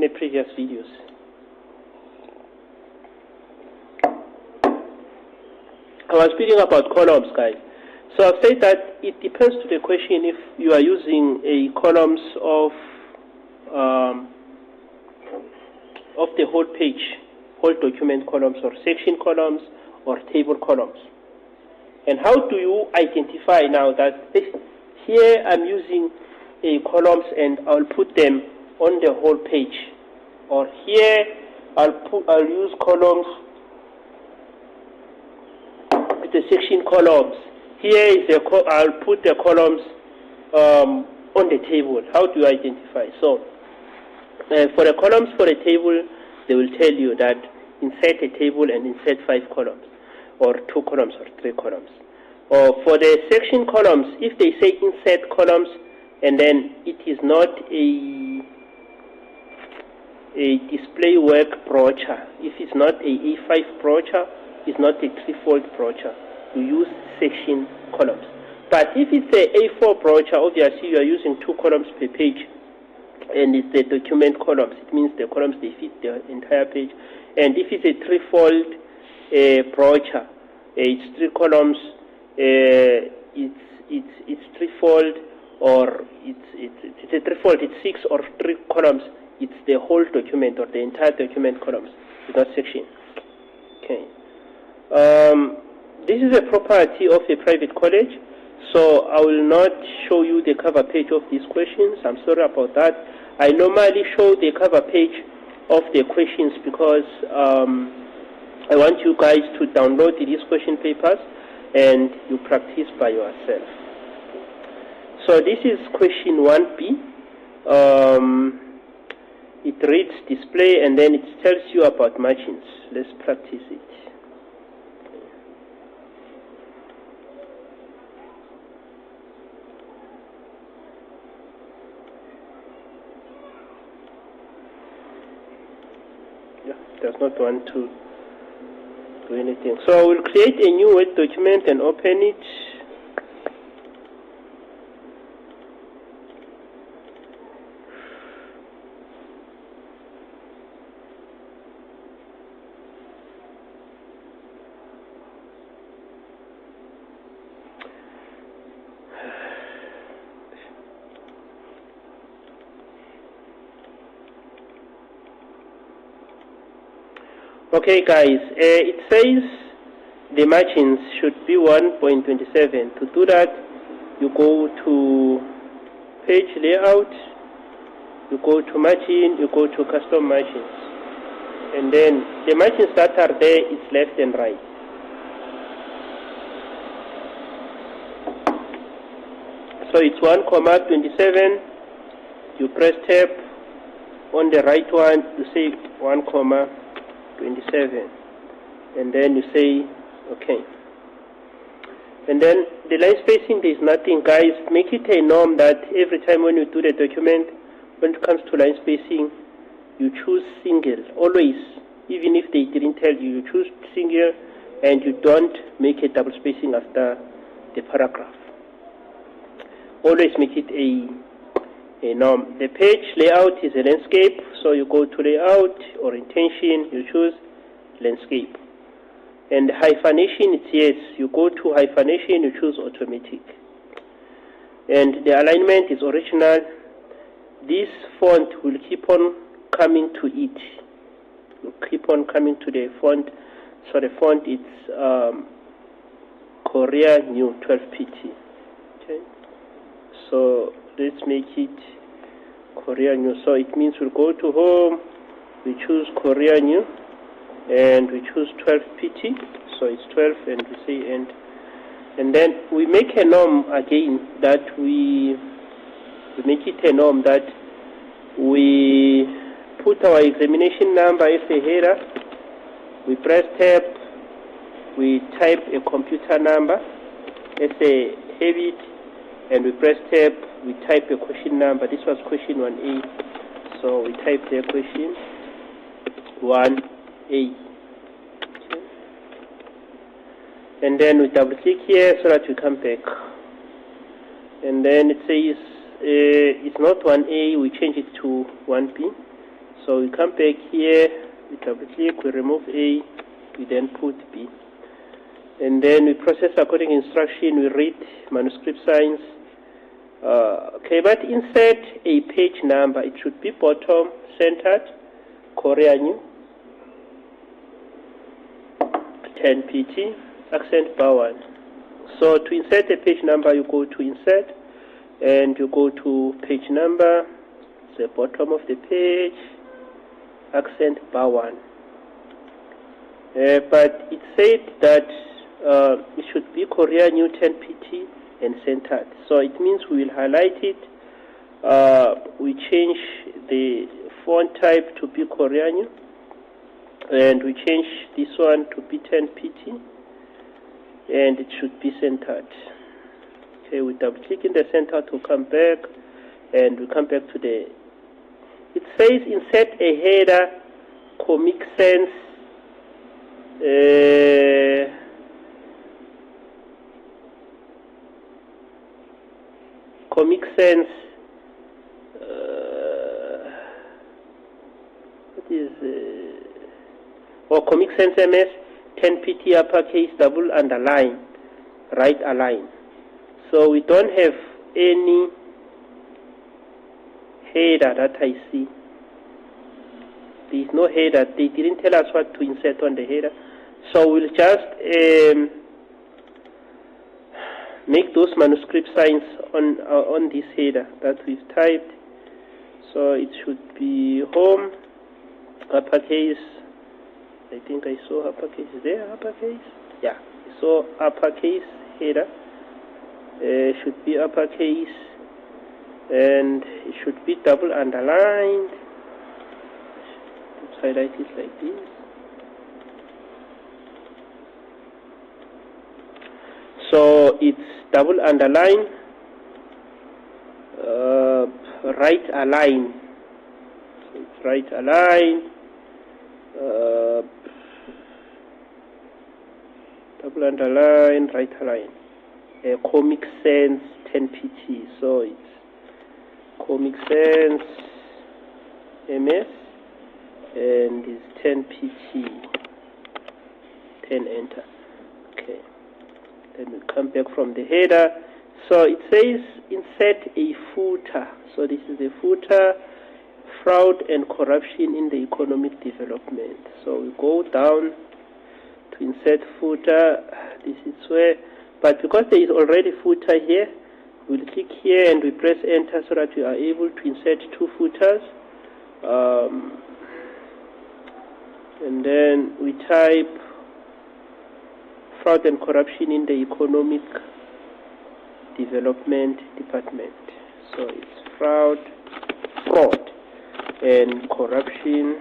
in the previous videos. I was speaking about columns, guys. So I've said that it depends to the question if you are using a columns of the whole page, whole document columns, or section columns, or table columns. And how do you identify now that here I'm using a columns and I'll put them on the whole page, or here I'll use columns with the section columns. Here is I'll put the columns on the table. How do you identify? So for the columns for a table, they will tell you that insert a table and insert 5 columns, or 2 columns, or 3 columns. Or for the section columns, if they say insert columns, and then it is not a display work brochure, if it's not a A5 brochure, it's not a 3-fold brochure, you use section columns. But if it's a A4 brochure, obviously you are using 2 columns per page, and it's the document columns. It means the columns, they fit the entire page. And if it's a 3-fold brochure, it's 3 columns, it's 3-fold, or it's a 3-fold, it's 6 or 3 columns. It's the whole document, or the entire document columns. It's not section. Okay. This is a property of a private college, so I will not show you the cover page of these questions. I'm sorry about that. I normally show the cover page of the questions because I want you guys to download these question papers and you practice by yourself. So this is question 1B. It reads display and then it tells you about margins. Let's practice it. Does not want to do anything. So I will create a new Word document and open it. Okay, guys, it says the margins should be 1.27. To do that, you go to page layout, you go to margin, you go to custom margins, and then the margins that are there is left and right. So it's 1.27. You press tab. On the right one, you say 1.27, and then you say okay. And then the line spacing, there is nothing, guys. Make it a norm that every time when you do the document, when it comes to line spacing, you choose single always. Even if they didn't tell you, you choose single, and you don't make a double spacing after the paragraph. Always make it a norm. The page layout is a landscape, so you go to layout, orientation, you choose landscape. And hyphenation, it's yes, you go to hyphenation, you choose automatic. And the alignment is original. This font will keep on coming to it. You keep on coming to the font. So the font is Korea New 12PT. Okay. So let's make it Korea New. So it means we'll go to home, we choose Korea New, and we choose 12PT. So it's 12, and we say end. And then we make a norm again that we make it a norm that we put our examination number as a header. We press tab. We type a computer number as a habit, and we press tab. We type a question number. This was question 1A. So we type the question 1A. Okay. And then we double click here so that we come back. And then it says it's not 1A, we change it to 1B. So we come back here, we double click, we remove A, we then put B. And then we process according instruction, we read manuscript signs. Okay, but insert a page number. It should be bottom centered, Korean, 10 pt, accent bar 1. So to insert a page number, you go to insert and you go to page number, the bottom of the page, accent bar 1. But it said that it should be Korean New 10 pt and centered. So it means we will highlight it. We change the font type to be Korean, and we change this one to be 10 pt, and it should be centered. Okay, we double click in the center to come back, and we come back to the. It says insert a header, Comic Sans. Comic Sans, what is or Comic Sans MS 10 pt uppercase double underline right align. So we don't have any header that I see. There is no header. They didn't tell us what to insert on the header, so we'll just make those manuscript signs on this header that we've typed. So it should be home, uppercase. I think I saw uppercase there, uppercase. Yeah, I saw uppercase header. Should be uppercase, and it should be double underlined. Let's highlight it like this. So it's double underline, right align. So it's right align, double underline, right align. Comic Sans 10 pt. So it's Comic Sans MS, and it's 10 pt. 10 enter. Okay. Then we come back from the header. So it says insert a footer. So this is the footer, fraud and corruption in the economic development. So we go down to insert footer. This is where, but because there is already footer here, we'll click here and we press enter so that we are able to insert two footers. And then we type fraud and corruption in the economic development department. So it's fraud and corruption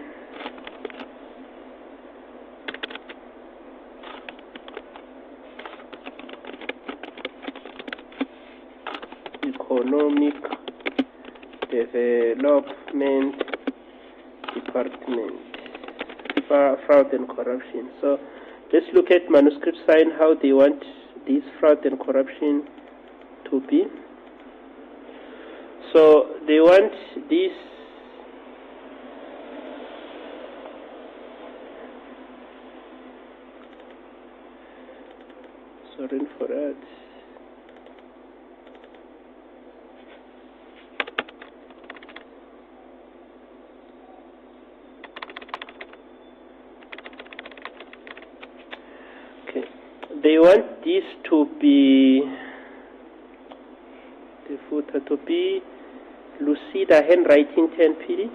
economic development department, fraud and corruption. So let's look at manuscript sign, how they want this fraud and corruption to be. So they want this sorry for that. Okay, they want this to be the footer to be Lucida handwriting 10 pt.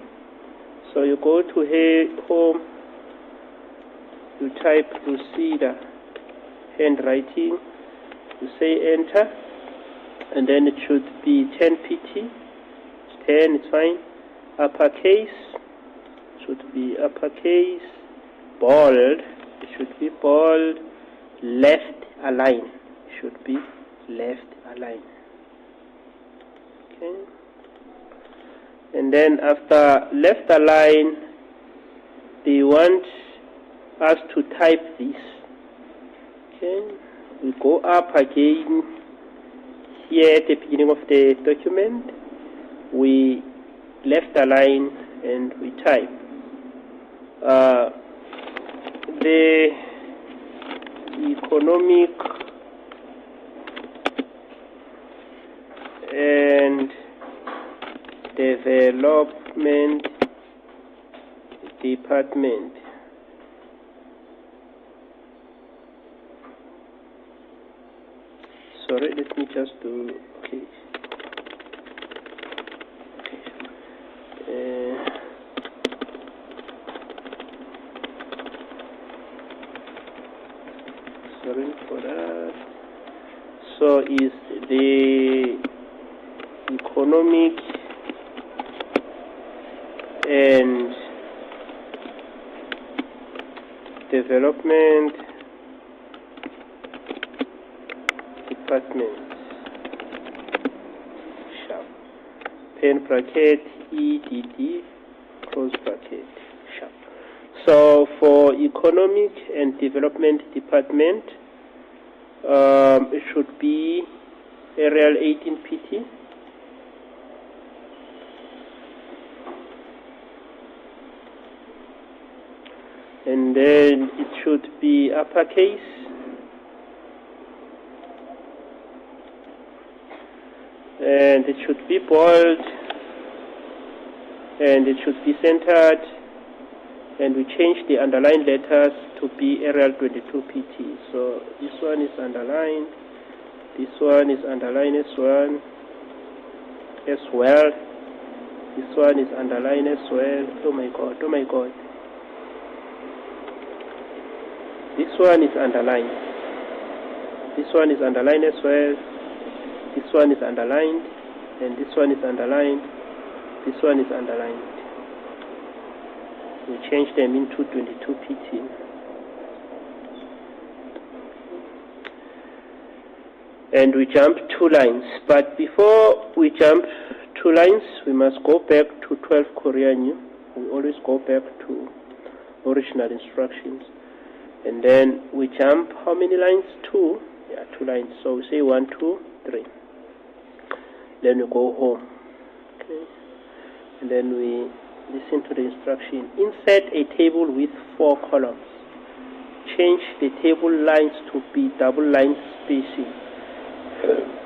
So you go to here, home, you type Lucida handwriting, you say enter, and then it should be 10 pt. It's 10, it's fine. Uppercase should be uppercase, bold, it should be bold, left align, it should be left align. Okay. And then after left align, they want us to type this. Okay, we go up again here at the beginning of the document, we left align and we type. the economic and development department. Sorry, let me just do, okay. Sorry for that. So is the economic and development department, sharp, pen bracket, EDD, close bracket, sharp. So for economic and development department, it should be Arial 18 PT. And then it should be uppercase. And it should be bold. And it should be centered. And we change the underlined letters to be Arial 22 PT. So this one is underlined. This one is underlined as well. This one is underlined as well. Oh my God, oh my God. This one is underlined. This one is underlined as well. This one is underlined. And this one is underlined. This one is underlined. We change them into 22 PT. And we jump 2 lines. But before we jump 2 lines, we must go back to 12 Korean. We always go back to original instructions. And then we jump how many lines? 2. Yeah, 2 lines. So we say 1, 2, 3. Then we go home. Okay. And then we listen to the instruction. Insert a table with 4 columns. Change the table lines to be double line spacing.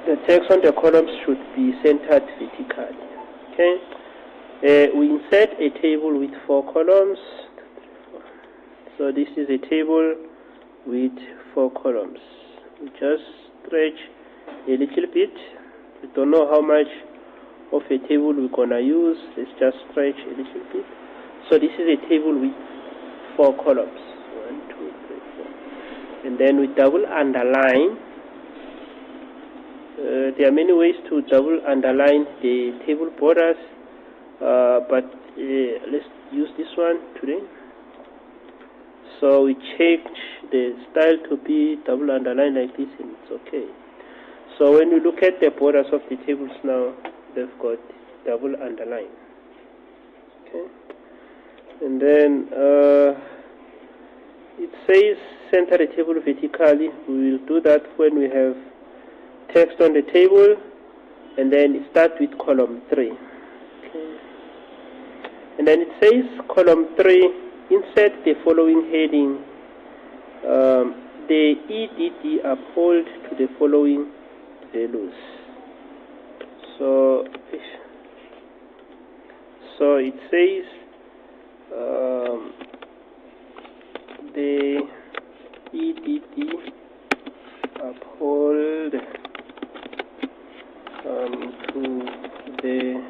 The text on the columns should be centered vertically. Okay. We insert a table with 4 columns. So this is a table with 4 columns. We just stretch a little bit. We don't know how much of a table we're gonna use. Let's just stretch a little bit. So this is a table with 4 columns. 1, 2, 3, 4. And then we double underline. There are many ways to double underline the table borders, but let's use this one today. So we change the style to be double underline like this, and it's okay. So when we look at the borders of the tables now, they've got double underline. Okay. And then it says center the table vertically. We will do that when we have text on the table, and then it starts with column 3. Okay. And then it says column 3. Insert the following heading. The EDD uphold to the following values. So it says the EDD uphold to the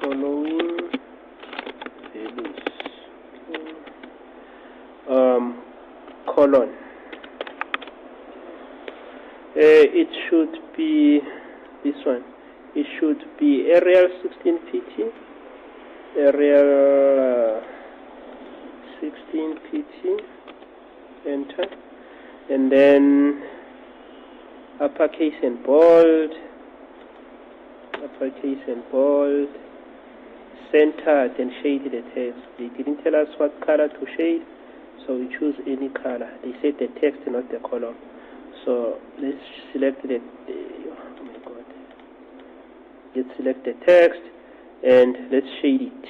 following values. Colon. It should be this one. It should be Arial 16 PT. Arial 16 PT. Enter. And then uppercase and bold. Uppercase and bold. Centered and shade the text. They didn't tell us what color to shade, so we choose any color. They said the text, not the column. So let's select the oh my God. Let's select the text and let's shade it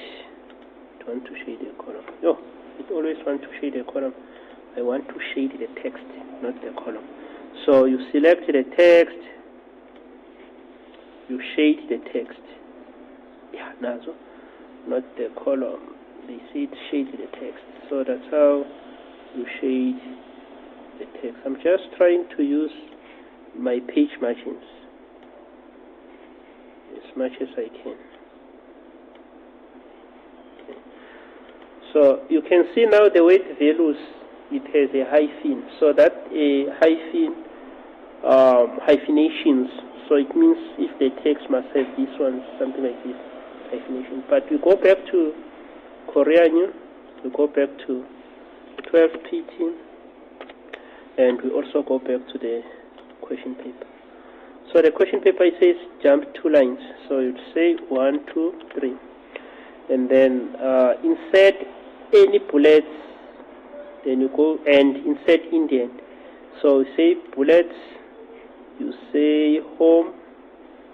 want to shade a column. No, it always want to shade a column. I want to shade the text, not the column. So you select the text, you shade the text. Yeah, nazo, not the column. They say it shade the text. So that's how you shade the text. I'm just trying to use my page margins as much as I can. Okay. So you can see now the weight values, it has a hyphen. So that a hyphen, hyphenations. So it means if the text must have this one, something like this, hyphenation. But we go back to Korean, we go back to 12 PT, and we also go back to the question paper. So the question paper, it says jump 2 lines. So you'd say 1, 2, 3, and then insert any bullets. Then you go and insert indent. So you say bullets, you say home,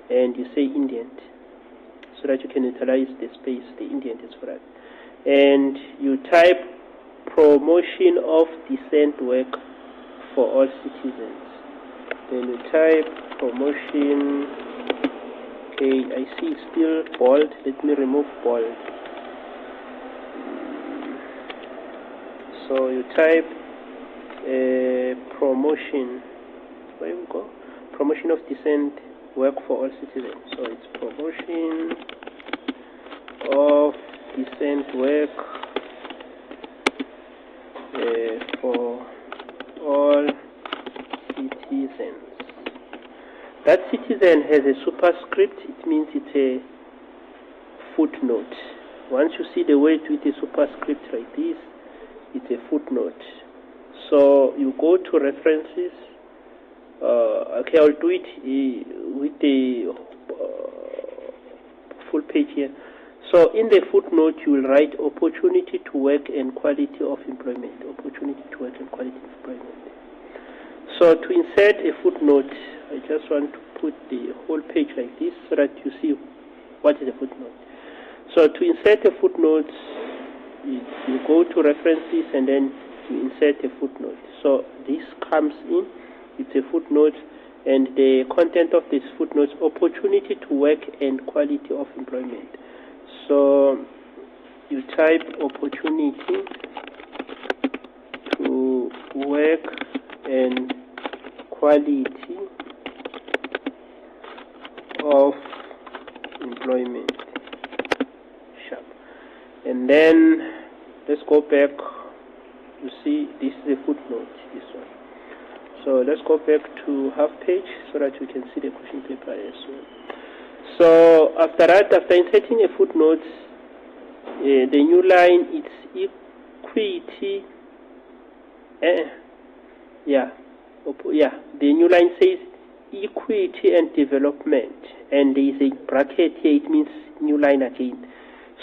and you say indent, so that you can utilize the space. The indent is for that. And you type promotion of decent work for all citizens. Then you type promotion. Okay, I see it's still bold. Let me remove bold. So you type promotion. Where we go? Promotion of decent work for all citizens. So it's promotion of decent work for all citizens. That citizen has a superscript. It means it's a footnote. Once you see the word with a superscript like this, it's a footnote. So you go to references. Okay, I'll do it with the full page here. So in the footnote, you will write opportunity to work and quality of employment. Opportunity to work and quality of employment. So to insert a footnote, I just want to put the whole page like this so that you see what is a footnote. So to insert a footnote, you go to references and then you insert a footnote. So this comes in, it's a footnote, and the content of this footnote, opportunity to work and quality of employment. So you type opportunity to work and quality of employment. Sharp. And then let's go back. You see, this is a footnote, this one. So let's go back to half page so that you can see the question paper as well. So after that, after inserting a footnote, the new line, it's equity. The new line says equity and development, and there is a bracket here. It means new line again.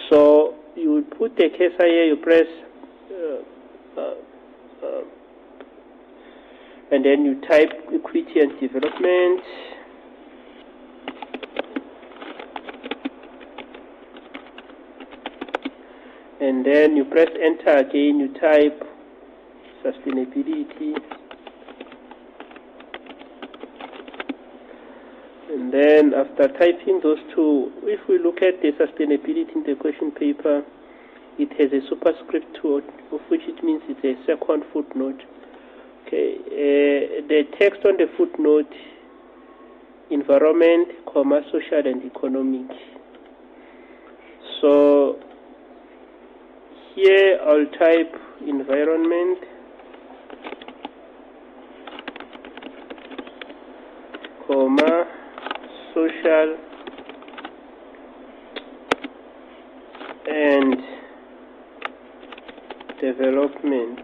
So you put the cursor here, you press, and then you type equity and development. And then you press enter again, you type sustainability. And then after typing those two, if we look at the sustainability in the question paper, it has a superscript to it, of which it means it's a second footnote. Okay, the text on the footnote, environment, social and economic. So here I'll type environment, social and development.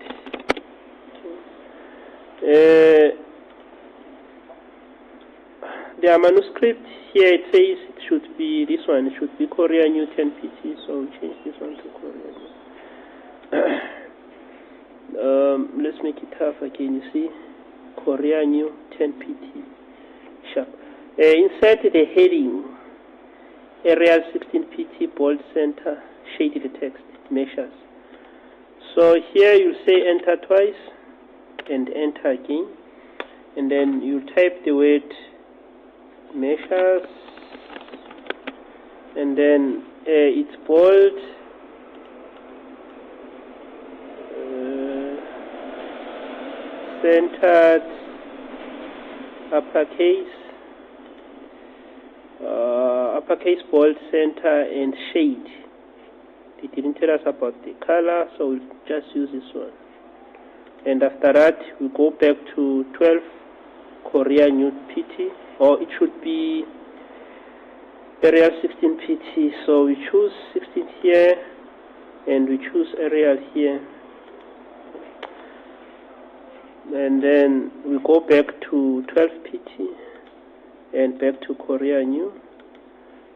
The manuscript here, it says it should be this one, it should be Korea New 10 PT, so we'll change this one to Korea New. Let's make it half again, you see, Korea New 10 PT. Sharp. Insert the heading, Area 16 PT, bold center, shade the text. measures. So here you say enter twice and enter again, and then you type the word measures, and then it's bold, centered, uppercase, bold, center, and shade. They didn't tell us about the color, so we'll just use this one. And after that, we go back to 12 Korea Nude PT, or it should be Arial 16 PT. So we choose 16 here, and we choose Arial here. And then we go back to 12 PT and back to Korea New,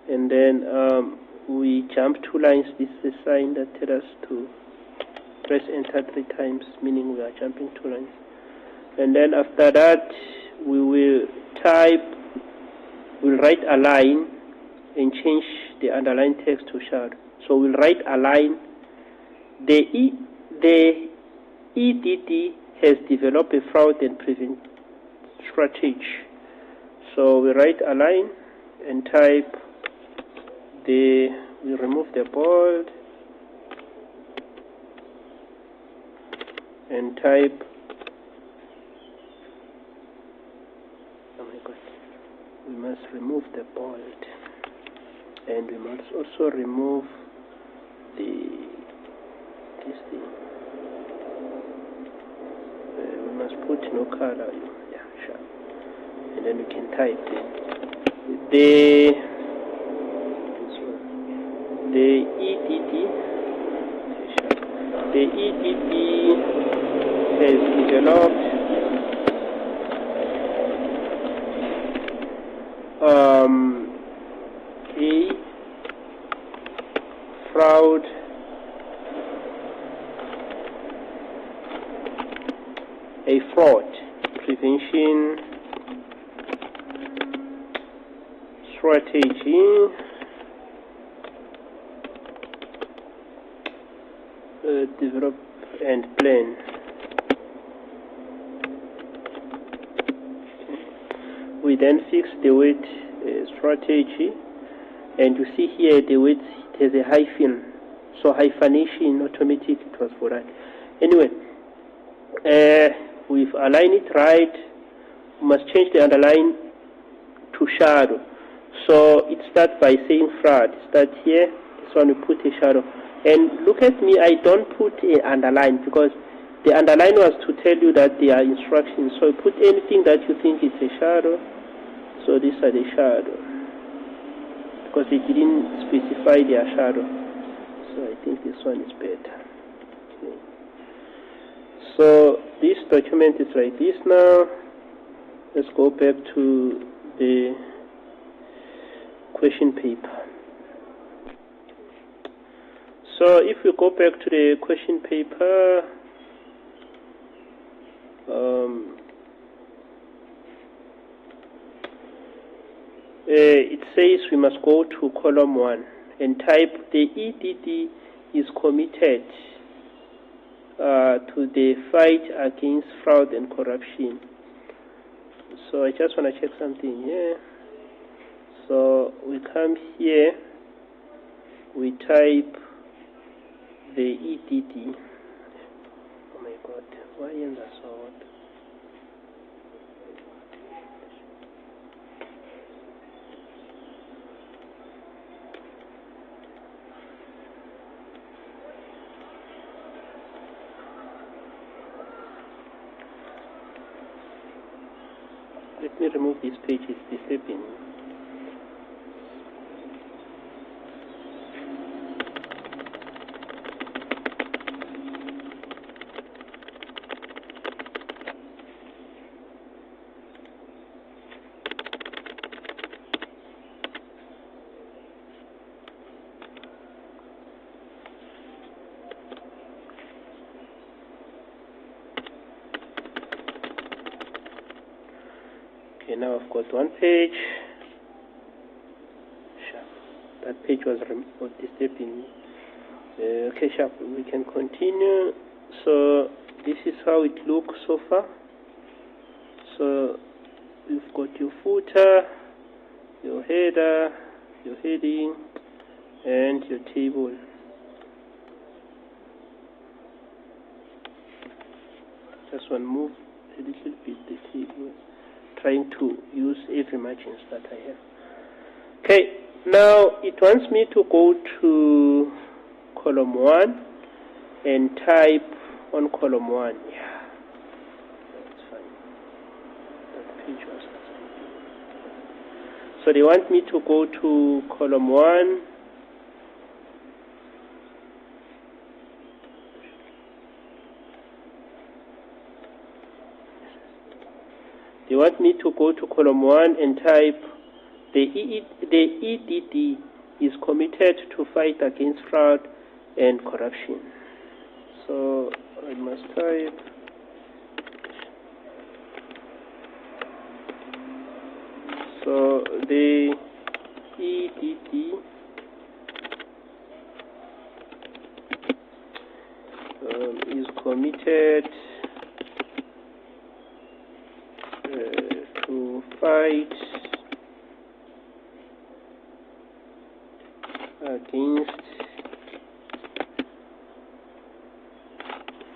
and then we jump 2 lines. This is a sign that tells us to press enter 3 times, meaning we are jumping 2 lines. And then after that, we will we'll write a line and change the underlined text to shadow. So we'll write a line. The EDD has developed a fraud and prevent strategy. So we write a line and type we remove the bold and type, oh my god, we must remove the bold, and we must also remove this thing. We must put no color, yeah, sure. And then we can type the EDD has developed a fraud prevention strategy develop and plan. We then fix the word strategy, and you see here the word has a hyphen, so hyphenation automatic, it was for that. Anyway, we've aligned it right. We must change the underline to shadow. So it starts by saying fraud. Start here. This one we put a shadow. And look at me, I don't put a underline because the underline was to tell you that they are instructions. So put anything that you think is a shadow. So these are the shadow, because they didn't specify their shadow. So I think this one is better. Okay. So this document is like this now. Let's go back to the question paper. So if we go back to the question paper, it says we must go to column 1 and type the EDD is committed to the fight against fraud and corruption. So I just want to check something here. So we come here, we type the EDD. Oh my god, why in the sword? Let me remove this page, it's disturbing. Okay, now I've got one page. Sure. That page was disturbing me. Okay, sharp. We can continue. So this is how it looks so far. So you've got your footer, your header, your heading, and your table. Just one move a little bit the table, trying to use every margins that I have. Okay, now it wants me to go to column 1 and type on column 1. Yeah, that's fine. That page was so they want me to go to column 1. They want me to go to column 1 and type the EDD is committed to fight against fraud and corruption. So I must type so the EDD is committed to fight against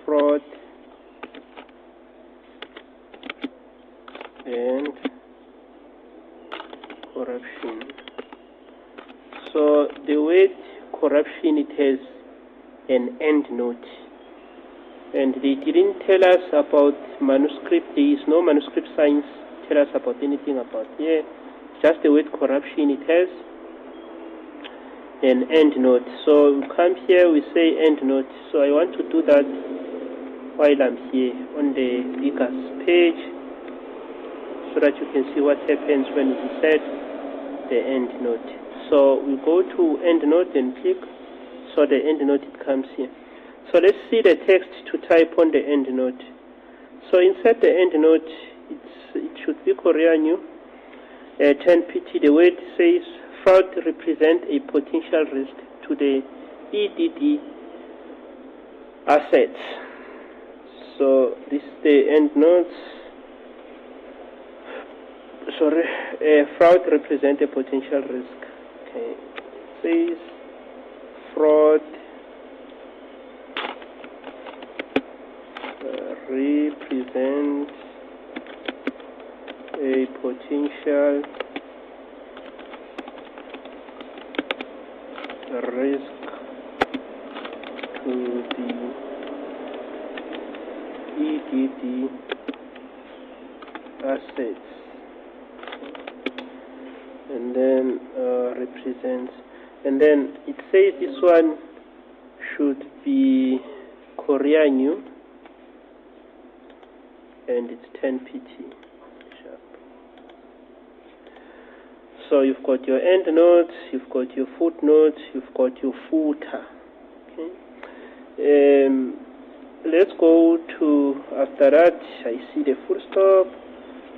fraud and corruption. So the word corruption, it has an end note, and they didn't tell us about manuscript. There is no manuscript signs tell us about anything about here. Just the word corruption, it has an end note. So we come here, we say end note. So I want to do that while I'm here on the Vickers page, so that you can see what happens when we set the end note. So we go to end note and click. So the end note, it comes here. So let's see the text to type on the end note. So inside the end note, it should be Korean new 10pt. The word says fraud represent a potential risk to the EDD assets. So this is the end note. Sorry, fraud represent a potential risk. Okay, it says fraud represent a potential risk to the EDD assets, and then represents, and then it says this one should be Korean new, and it's 10pt. So you've got your end notes, you've got your footnotes, you've got your footer. Okay. Let's go to, after that, I see the full stop.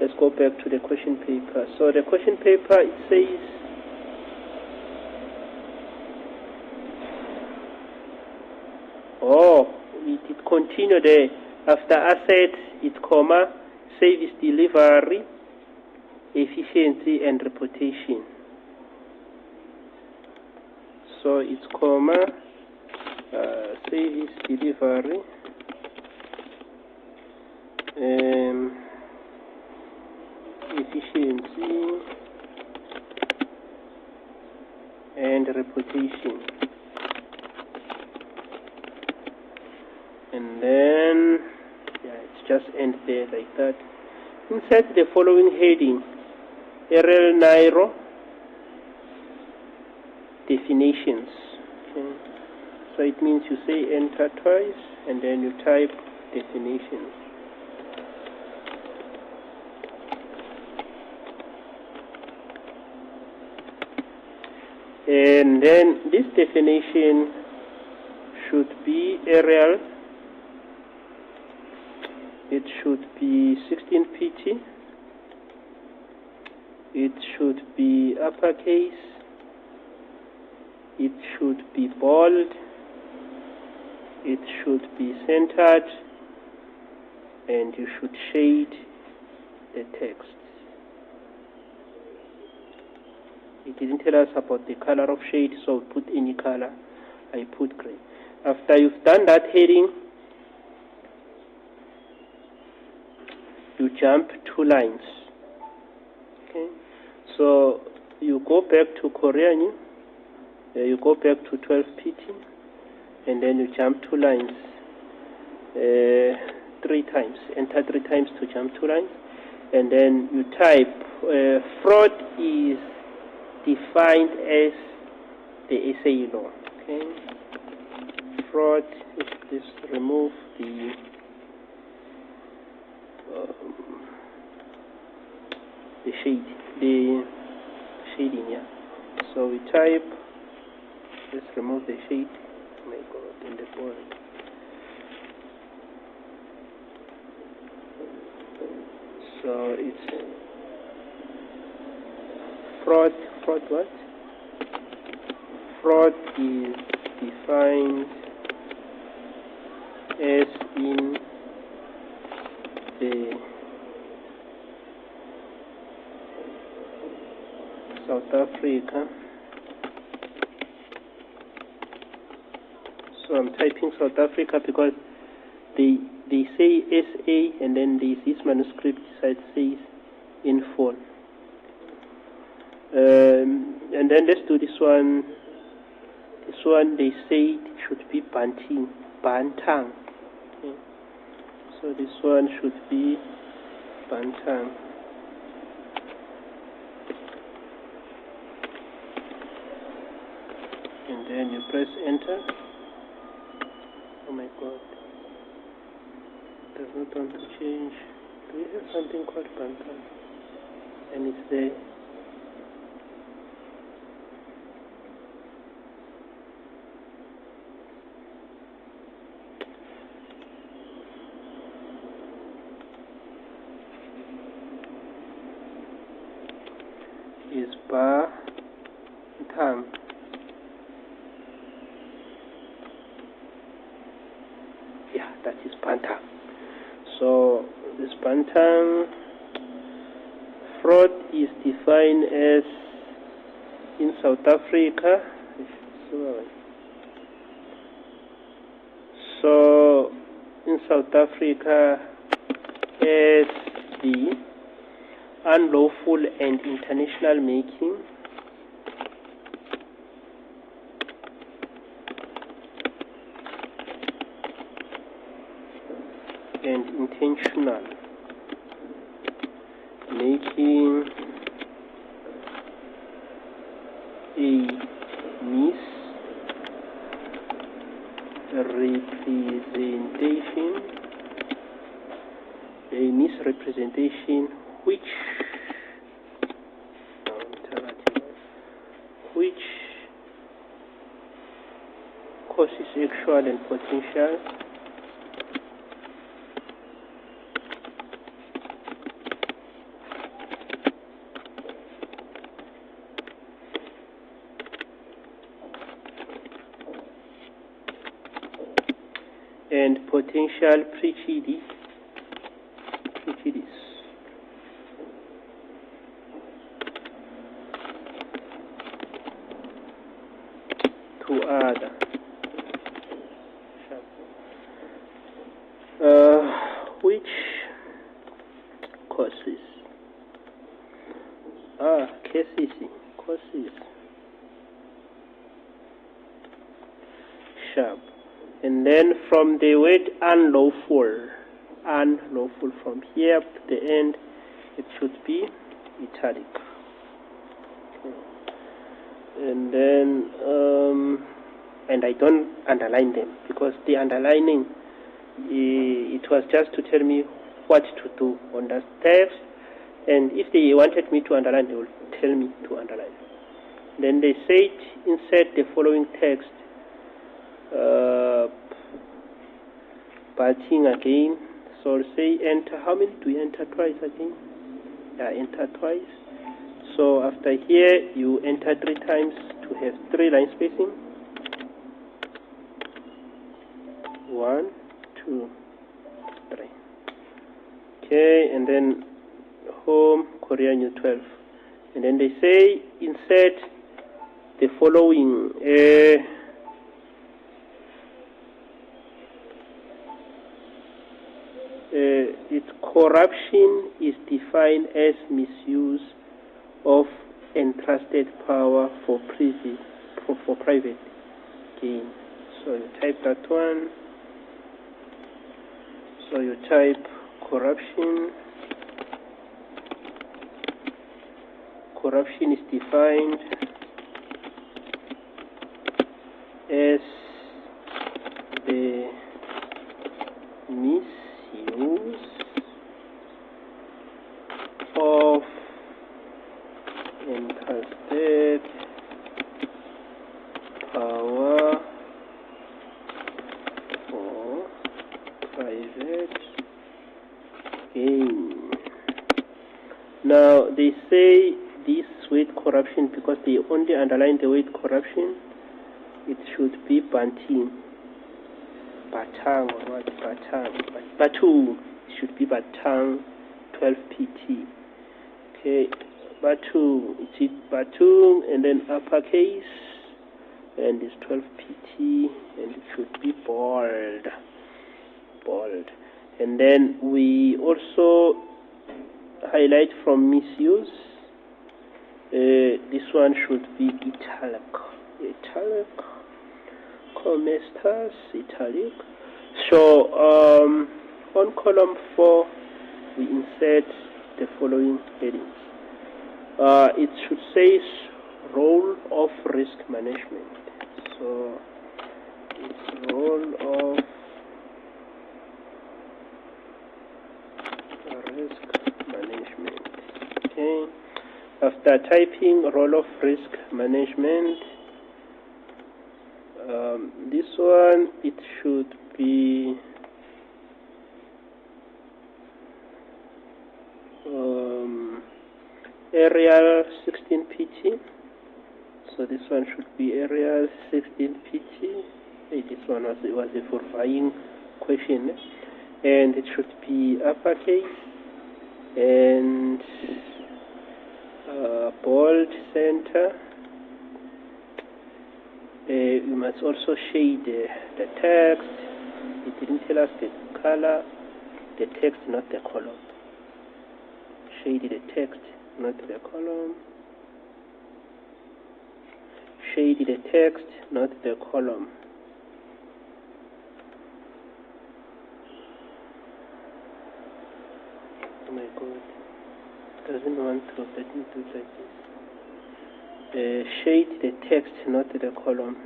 Let's go back to the question paper. So the question paper, it says, it continue there. After assets, it's comma, service delivery, efficiency and reputation. So it's comma, service delivery, efficiency and reputation. And then, it's just end there like that. Insert the following heading: Arial Nairo definitions. Okay. So it means you say enter twice and then you type definitions. And then this definition should be Arial. It should be 16pt. It should be uppercase. It should be bold. it should be centered, and you should shade the text. It didn't tell us about the color of shade, so put any color. I put gray. After you've done that heading, you jump 2 lines. Okay, so you go back to Korean, you go back to 12 PT, and then you jump 2 lines 3 times. Enter 3 times to jump 2 lines, and then you type fraud is defined as the SA law. Okay, fraud. Let's remove the shading, yeah. So we type, let's remove the shade, oh my god, in the board. So it's fraud what? Fraud is defined as in the South Africa. So I'm typing South Africa because they say SA, and then this manuscript site says in full. And then let's do this one. This one they say it should be Bantang. Okay. So this one should be Bantang. And then you press enter. Oh my god. It does not want to change. Do we have something called Bantang? And it's there. Is Bantang. Yeah, that is Bantang. So this Bantang, fraud is defined as in South Africa. So in South Africa as the unlawful and international making and intentional making a misrepresentation which causes actual and potential prejudice to other. Which causes causes sharp. And then from the word unlawful from here to the end, it should be italic. Okay. And then and I don't underline them because the underlining it was just to tell me what to do on that text, and if they wanted me to underline, they would tell me to underline. Then they said insert the following text. Batting again, so say enter. How many do you enter twice again? Yeah, enter twice. So after here you enter 3 times to have 3 line spacing. 1, 2, 3. Okay, and then home, Korea New 12. And then they say insert the following. Its corruption is defined as misuse of entrusted power for private gain. So you type that one. So you type corruption. Corruption is defined as the misuse of entrusted power for private gain. Now they say this word corruption, because they only underline the word corruption, it should be Batang or what? Batung. It should be Batang 12 PT. Okay, Batung. It's Batung and then uppercase, and it's 12 PT, and it should be bold. And then we also highlight from misuse. This one should be italic, comestas, italic. So on column 4 we insert the following headings. It should say role of risk management. So it's role of risk management. Okay. After typing role of risk management, this one, it should be Arial 16 PT. So this one should be Arial 16 PT. Hey, this one was a verifying question, and it should be uppercase and bold center. We must also shade the text. It didn't tell us the color, the text, not the column. Shade the text, not the column. Shade the text, not the column. Oh my God, doesn't want to let me do it like this. Shade the text, not the column.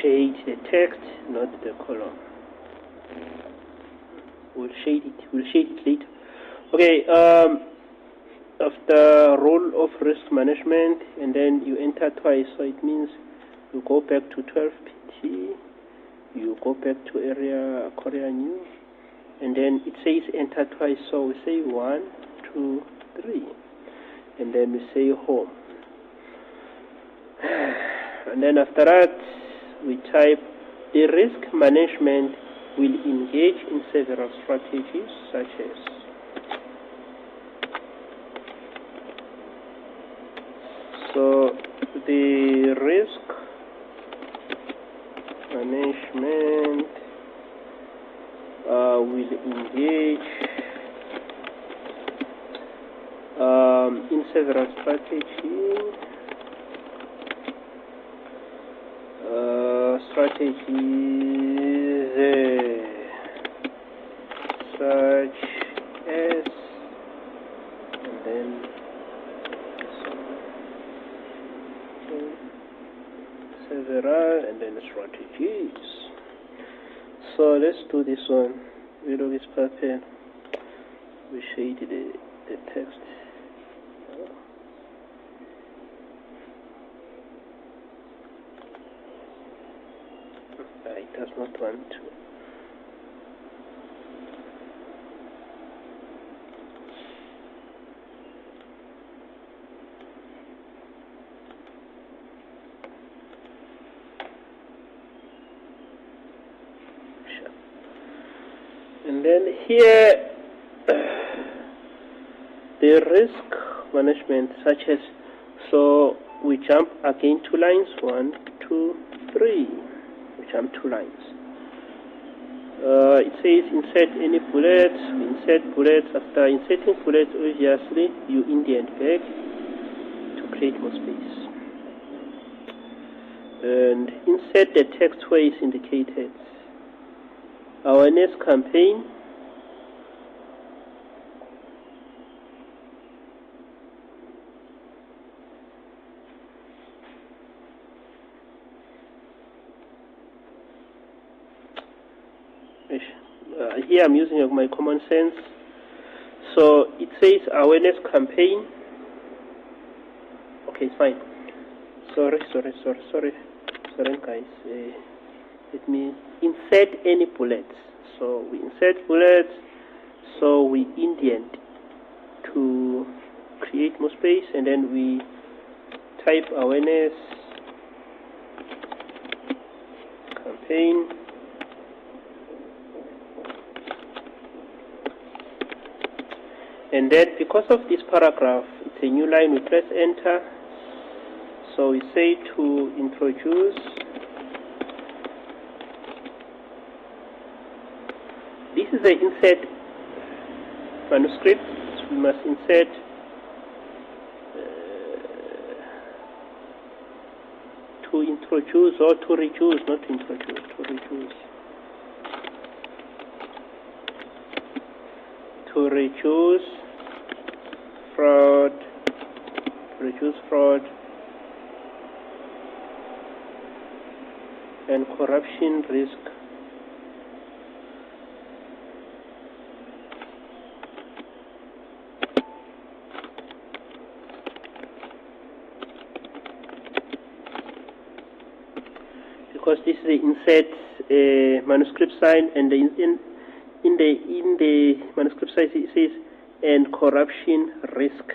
Shade the text, not the column. We'll shade it later. Okay, after role of risk management, and then you enter twice, so it means you go back to 12 PT, you go back to area Korea New, and then it says enter twice, so we say 1, 2, 3, and then we say home. And then after that, we type the risk management will engage in several strategies such as the risk management will engage in several strategies such as, and then several, and then strategies. So let's do this one. We do this paper. We shade the text. It does not want to. And then here the risk management, such as, so we jump again 2 lines, 1, 2, 3, we jump 2 lines. It says insert any bullets. We insert bullets. After inserting bullets, obviously you indent back to create more space. And insert the text where it's indicated. Awareness campaign. Here I'm using my common sense. So it says awareness campaign. Okay, it's fine. Sorry guys. Let me insert any bullets. So we insert bullets. So we indent to create more space, and then we type awareness campaign. And then because of this paragraph, it's a new line, we press enter. So we say to introduce. This is the insert manuscript. So we must insert to introduce or to reduce, not to introduce, to reduce. To reduce fraud and corruption risk. Because this is the insert manuscript sign, and in the manuscript size it says and corruption risk,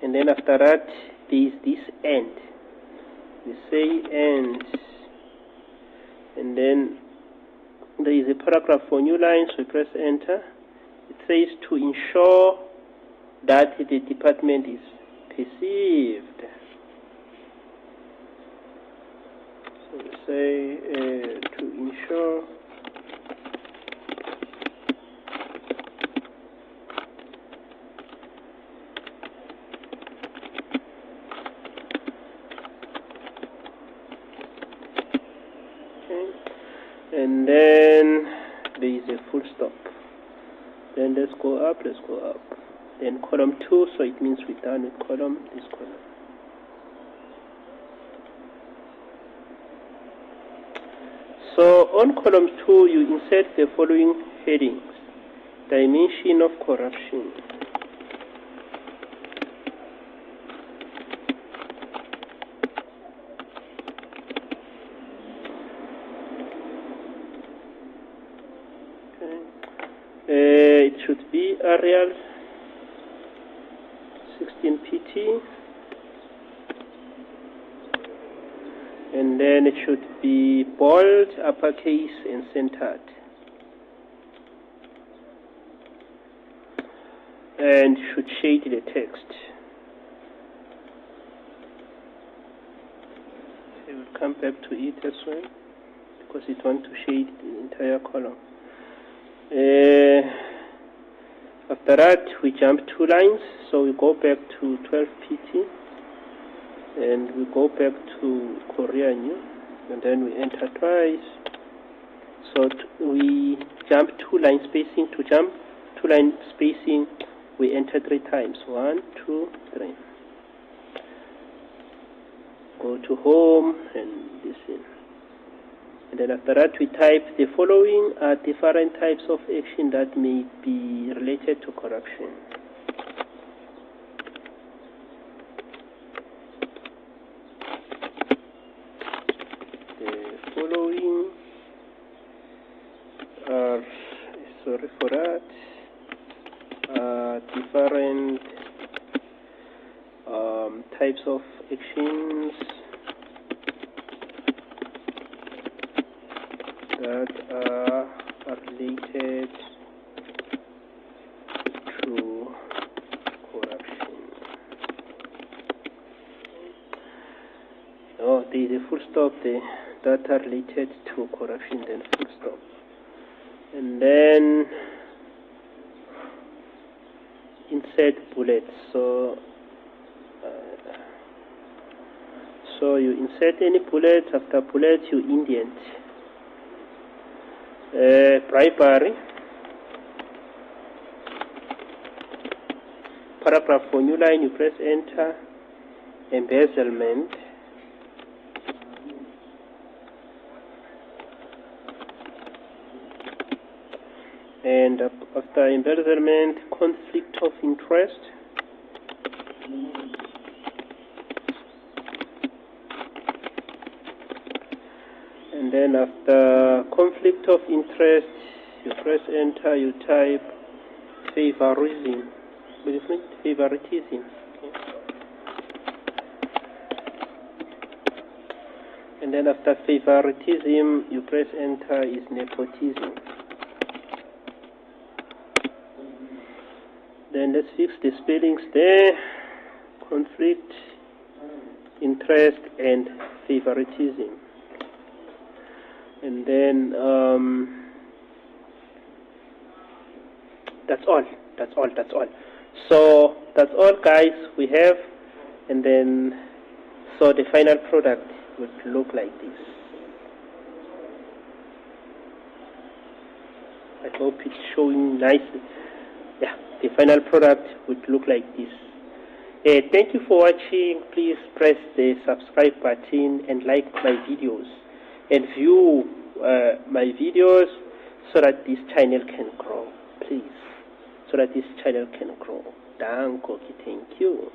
and then after that there is this end. We say end, and then there is a paragraph for new lines. We press enter. It says to ensure that the department is perceived. So we say to ensure and then there is a full stop. Then let's go up. Then column 2, so it means we're done with this column. So on column 2, you insert the following headings: dimension of corruption, it should be Arial 16 pt, and then it should be bold, uppercase, and centered, and should shade the text. Okay, we'll come back to it as well because it wants to shade the entire column. After that, we jump 2 lines, so we go back to 12 pt, and we go back to Korea New, and then we enter twice. So we jump 2 line spacing. To jump 2 line spacing, we enter 3 times. 1, 2, 3. Go to home and listen. And then after that, we type the following are different types of action that may be related to corruption. The following are, sorry for that, different types of actions that are related stop the data related to corruption, then full stop. And then insert bullets. So you insert any bullets. After bullets, you indent. Bribery. Paragraph for new line, you press enter. Embezzlement. And after embezzlement, conflict of interest. And then after conflict of interest, you press enter, you type favoritism. Favoritism. Okay. And then after favoritism, you press enter, is nepotism. Then let's fix the spellings there. Conflict, interest, and favoritism. And then that's all. So that's all, guys, we have. And then so the final product would look like this. I hope it's showing nicely. Yeah, the final product would look like this. Thank you for watching. Please press the subscribe button and like my videos and view my videos so that this channel can grow, please, so that this channel can grow. Thank you.